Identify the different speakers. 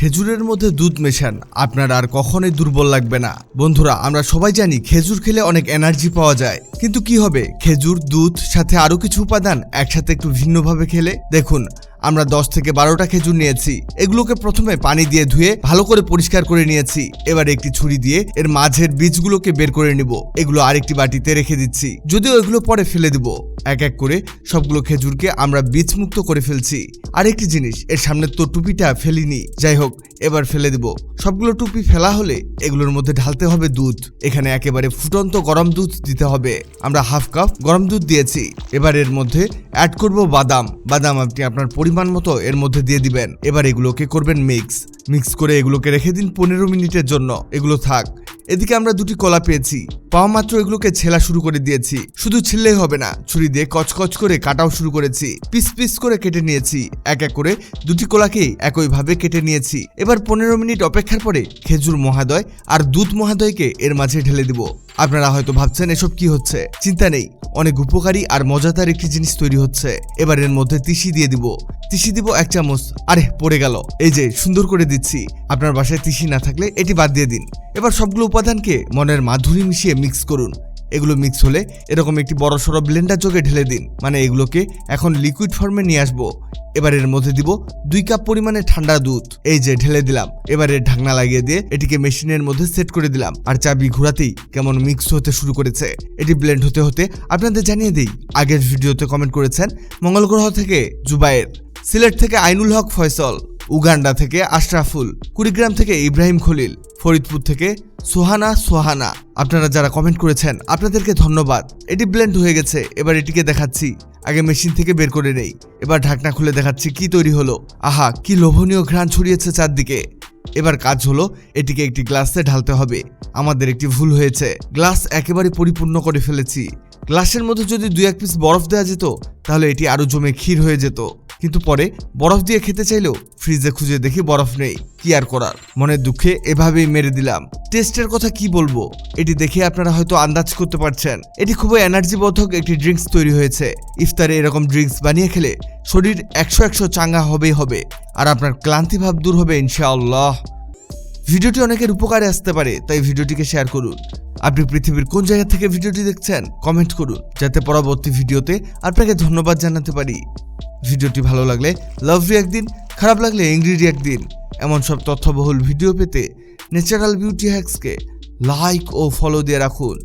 Speaker 1: খেজুরের মধ্যে দুধ মেশান, আপনার আর কখনোই দুর্বল লাগবে না। বন্ধুরা, আমরা সবাই জানি খেজুর খেলে অনেক এনার্জি পাওয়া যায়, কিন্তু কি হবে খেজুর, দুধ সাথে আরো কিছু উপাদান একসাথে একটু ভিন্নভাবে খেলে? দেখুন, আমরা 10 থেকে 12টা খেজুর নিয়েছি। এগুলোকে প্রথমে পানি দিয়ে ধুয়ে ভালো করে পরিষ্কার করে নিয়েছি। এবার একটি ছুরি দিয়ে এর মাঝের বীজগুলোকে বের করে নিব। এগুলো আরেকটি বাটিতে রেখে দিচ্ছি, যদিও এগুলো পরে ফেলে দিব। এক এক করে সবগুলো খেজুরকে আমরা বীজ মুক্ত করে ফেলছি। আরেকটি জিনিস, এর সামনের তো টুপিটা ফেলিনি, যাই হোক এবার ফেলে দিব। সবগুলো টুপি ফেলা হলে এগুলোর মধ্যে ঢালতে হবে দুধ। এখানে একেবারে ফুটন্ত গরম দুধ দিতে হবে। আমরা হাফ কাপ গরম দুধ দিয়েছি। এবার এর মধ্যে অ্যাড করব বাদাম। আপনি আপনার পরিমাণ মতো এর মধ্যে দিয়ে দিবেন। এবার এগুলোকে করবেন মিক্স করে এগুলোকে রেখে দিন 15 মিনিটের জন্য। এগুলো থাক। এদিকে আমরা দুটি কলা পেয়েছি, পাওয়া মাত্র এগুলোকে ছেলা শুরু করে দিয়েছি। শুধু ছিললেই হবে না, ছুরি দিয়ে কচকচ করে কাটাও শুরু করেছি। পিস পিস করে কেটে নিয়েছি। এক এক করে দুটি কলাকেই একইভাবে কেটে নিয়েছি। এবার 15 মিনিট অপেক্ষার পরে খেজুর মহাদয় আর দুধ মহাদয়কে এর মাঝে ঢেলে দিব। আপনারা হয়তো ভাবছেন এসব কি হচ্ছে। চিন্তা নেই, অনেক উপকারী আর মজাদার একটি জিনিস তৈরি হচ্ছে। এবার এর মধ্যে তিসি দিয়ে দিব। তিসি দিব 1 চামচ। আরে পড়ে গেল, এই যে সুন্দর করে দিচ্ছি। আপনার বাসায় তিসি না থাকলে এটি বাদ দিয়ে দিন। এবার সবগুলো উপাদানকে মনের মাধুরী মিশিয়ে মিক্স করুন। এগুলো মিক্স হলে এরকম একটি বড় সড়ো ব্লেন্ডার জগে ঢেলে দিন, মানে এগুলোকে এখন লিকুইড ফর্মে নিয়ে আসবো। এবার এর মধ্যে দিব 2 কাপ পরিমাণে ঠান্ডা দুধ। এই যে ঢেলে দিলাম। এবার এর ঢাকনা লাগিয়ে দিয়ে এটিকে মেশিনের মধ্যে সেট করে দিলাম। আর চাবি ঘোরাতেই কেমন মিক্স হতে শুরু করেছে। এটি ব্লেন্ড হতে হতে আপনাদের জানিয়ে দিই, আগের ভিডিওতে কমেন্ট করেছেন মঙ্গল গ্রহ থেকে জুবায়ের, সিলেট থেকে আইনুল হক ফয়সল, উগান্ডা থেকে আশরাফুল, কুড়িগ্রাম থেকে ইব্রাহিম খলিল, ফরিদপুর থেকে সোহানা। আপনারা যারা কমেন্ট করেছেন আপনাদেরকে ধন্যবাদ। এটি ব্লেন্ড হয়ে গেছে। এবার এটিকে দেখাচ্ছি। আগে মেশিন থেকে বের করে নেই। এবার ঢাকনা খুলে দেখাচ্ছি কি তৈরি হলো। আহা, কি লোভনীয় ঘ্রাণ ছড়িয়েছে চারদিকে। এবার কাজ হলো এটিকে একটি গ্লাসে ঢালতে হবে। আমাদের একটি ভুল হয়েছে, গ্লাস একেবারে পরিপূর্ণ করে ফেলেছি। গ্লাসের মধ্যে যদি 2-1 পিস বরফ দেওয়া যেত তাহলে এটি আরো জমে ক্ষীর হয়ে যেত, কিন্তু পরে বরফ দিয়ে খেতে চাইলেও ফ্রিজে খুঁজে দেখি বরফ নেই। কি আর করার, মনের দুঃখে এভাবেই মেরে দিলাম। টেস্টের কথা কি বলবো, এটি দেখে আপনারা হয়তো আন্দাজ করতে পারছেন। এটি খুবই এনার্জি বোধক একটি ড্রিঙ্কস তৈরি হয়েছে। ইফতারে এরকম ড্রিঙ্কস বানিয়ে খেলে শরীর 100 চাঙ্গা হবে আর আপনার ক্লান্তি ভাব দূর হবে ইনশাআল্লাহ। ভিডিওটি অনেকের উপকারে আসতে পারে, তাই ভিডিওটিকে শেয়ার করুন। আপনি পৃথিবীর কোন জায়গা থেকে ভিডিওটি দেখছেন কমেন্ট করুন, যাতে পরবর্তী ভিডিওতে আপনাকে ধন্যবাদ জানাতে পারি। ভিডিওটি ভালো লাগলে লাভ রিঅ্যাক্ট দিন, খারাপ লাগলে এংরি রিঅ্যাক্ট দিন। এমন সব তথ্যবহুল ভিডিও পেতে ন্যাচারাল বিউটি হ্যাক্সকে লাইক ও ফলো দিয়ে রাখুন।